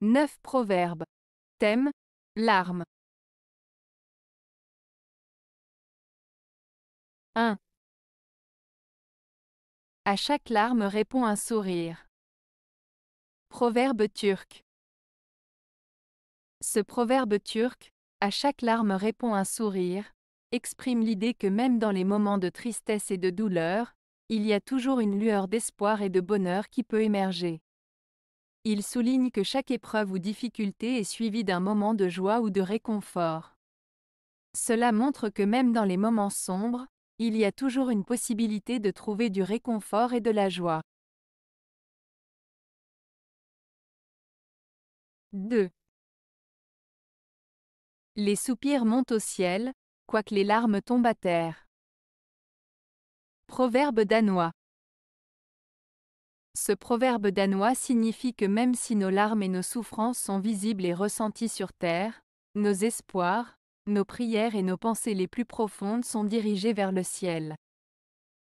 9 proverbes. Thème, larmes. 1. À chaque larme répond un sourire. Proverbe turc. Ce proverbe turc, à chaque larme répond un sourire, exprime l'idée que même dans les moments de tristesse et de douleur, il y a toujours une lueur d'espoir et de bonheur qui peut émerger. Il souligne que chaque épreuve ou difficulté est suivie d'un moment de joie ou de réconfort. Cela montre que même dans les moments sombres, il y a toujours une possibilité de trouver du réconfort et de la joie. 2. Les soupirs montent au ciel, quoique les larmes tombent à terre. Proverbe danois. Ce proverbe danois signifie que même si nos larmes et nos souffrances sont visibles et ressenties sur terre, nos espoirs, nos prières et nos pensées les plus profondes sont dirigées vers le ciel.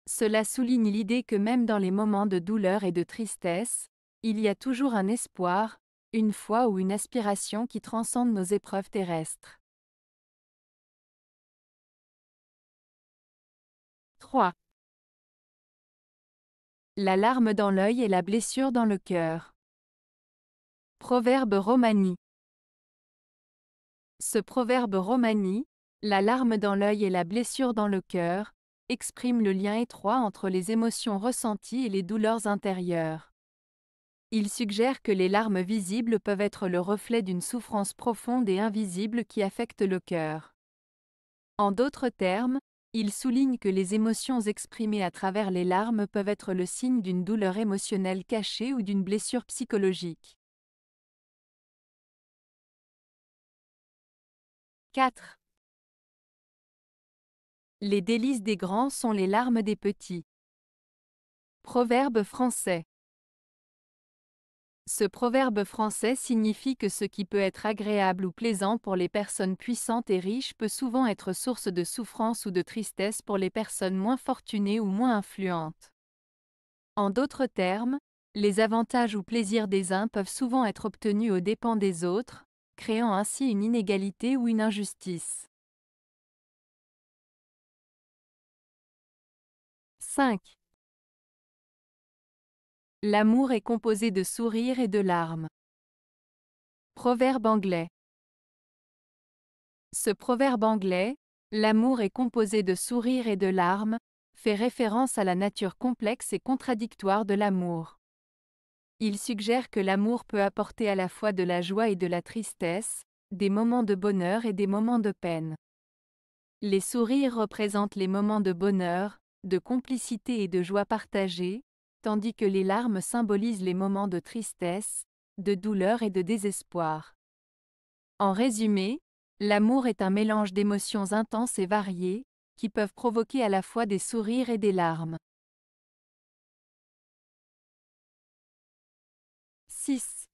Cela souligne l'idée que même dans les moments de douleur et de tristesse, il y a toujours un espoir, une foi ou une aspiration qui transcende nos épreuves terrestres. 3. La larme dans l'œil et la blessure dans le cœur. Proverbe romani. Ce proverbe romani, la larme dans l'œil et la blessure dans le cœur, exprime le lien étroit entre les émotions ressenties et les douleurs intérieures. Il suggère que les larmes visibles peuvent être le reflet d'une souffrance profonde et invisible qui affecte le cœur. En d'autres termes, il souligne que les émotions exprimées à travers les larmes peuvent être le signe d'une douleur émotionnelle cachée ou d'une blessure psychologique. 4. Les délices des grands sont les larmes des petits. Proverbe français. Ce proverbe français signifie que ce qui peut être agréable ou plaisant pour les personnes puissantes et riches peut souvent être source de souffrance ou de tristesse pour les personnes moins fortunées ou moins influentes. En d'autres termes, les avantages ou plaisirs des uns peuvent souvent être obtenus aux dépens des autres, créant ainsi une inégalité ou une injustice. 5. L'amour est composé de sourires et de larmes. Proverbe anglais. Ce proverbe anglais, l'amour est composé de sourires et de larmes, fait référence à la nature complexe et contradictoire de l'amour. Il suggère que l'amour peut apporter à la fois de la joie et de la tristesse, des moments de bonheur et des moments de peine. Les sourires représentent les moments de bonheur, de complicité et de joie partagée, tandis que les larmes symbolisent les moments de tristesse, de douleur et de désespoir. En résumé, l'amour est un mélange d'émotions intenses et variées, qui peuvent provoquer à la fois des sourires et des larmes. 6.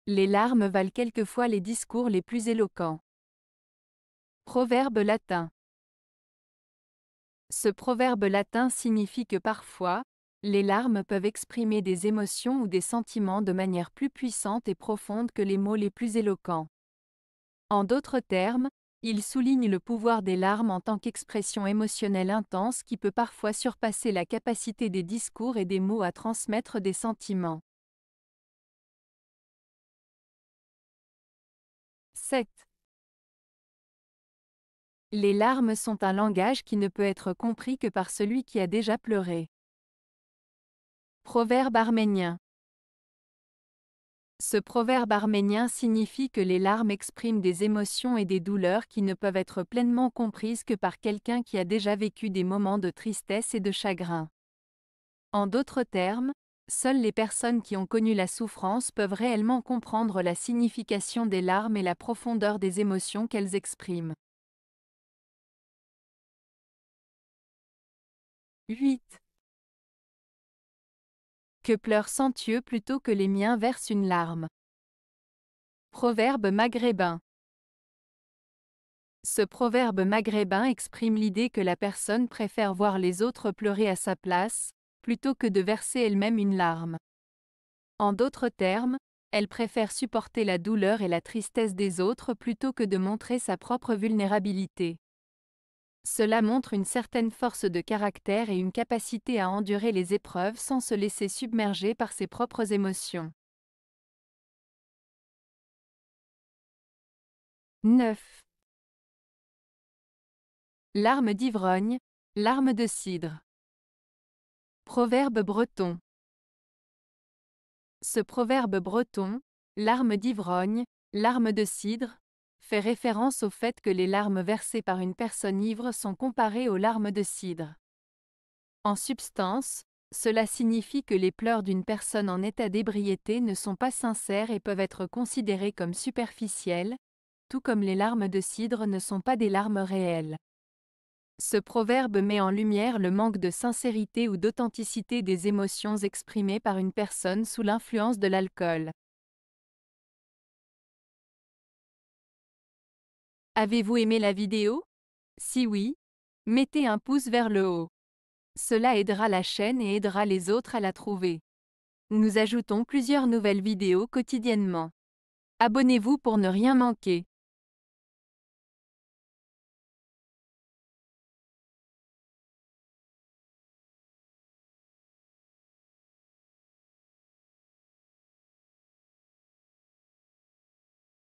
Les larmes valent quelquefois les discours les plus éloquents. Proverbe latin. Ce proverbe latin signifie que parfois, les larmes peuvent exprimer des émotions ou des sentiments de manière plus puissante et profonde que les mots les plus éloquents. En d'autres termes, il souligne le pouvoir des larmes en tant qu'expression émotionnelle intense qui peut parfois surpasser la capacité des discours et des mots à transmettre des sentiments. 7. Les larmes sont un langage qui ne peut être compris que par celui qui a déjà pleuré. Proverbe arménien. Ce proverbe arménien signifie que les larmes expriment des émotions et des douleurs qui ne peuvent être pleinement comprises que par quelqu'un qui a déjà vécu des moments de tristesse et de chagrin. En d'autres termes, seules les personnes qui ont connu la souffrance peuvent réellement comprendre la signification des larmes et la profondeur des émotions qu'elles expriment. 8. Que pleure Sentieux plutôt que les miens versent une larme. Proverbe maghrébin. Ce proverbe maghrébin exprime l'idée que la personne préfère voir les autres pleurer à sa place, plutôt que de verser elle-même une larme. En d'autres termes, elle préfère supporter la douleur et la tristesse des autres plutôt que de montrer sa propre vulnérabilité. Cela montre une certaine force de caractère et une capacité à endurer les épreuves sans se laisser submerger par ses propres émotions. 9. Larme d'ivrogne, larme de cidre. Proverbe breton. Ce proverbe breton, larme d'ivrogne, larme de cidre, fait référence au fait que les larmes versées par une personne ivre sont comparées aux larmes de cidre. En substance, cela signifie que les pleurs d'une personne en état d'ébriété ne sont pas sincères et peuvent être considérés comme superficiels, tout comme les larmes de cidre ne sont pas des larmes réelles. Ce proverbe met en lumière le manque de sincérité ou d'authenticité des émotions exprimées par une personne sous l'influence de l'alcool. Avez-vous aimé la vidéo? Si oui, mettez un pouce vers le haut. Cela aidera la chaîne et aidera les autres à la trouver. Nous ajoutons plusieurs nouvelles vidéos quotidiennement. Abonnez-vous pour ne rien manquer.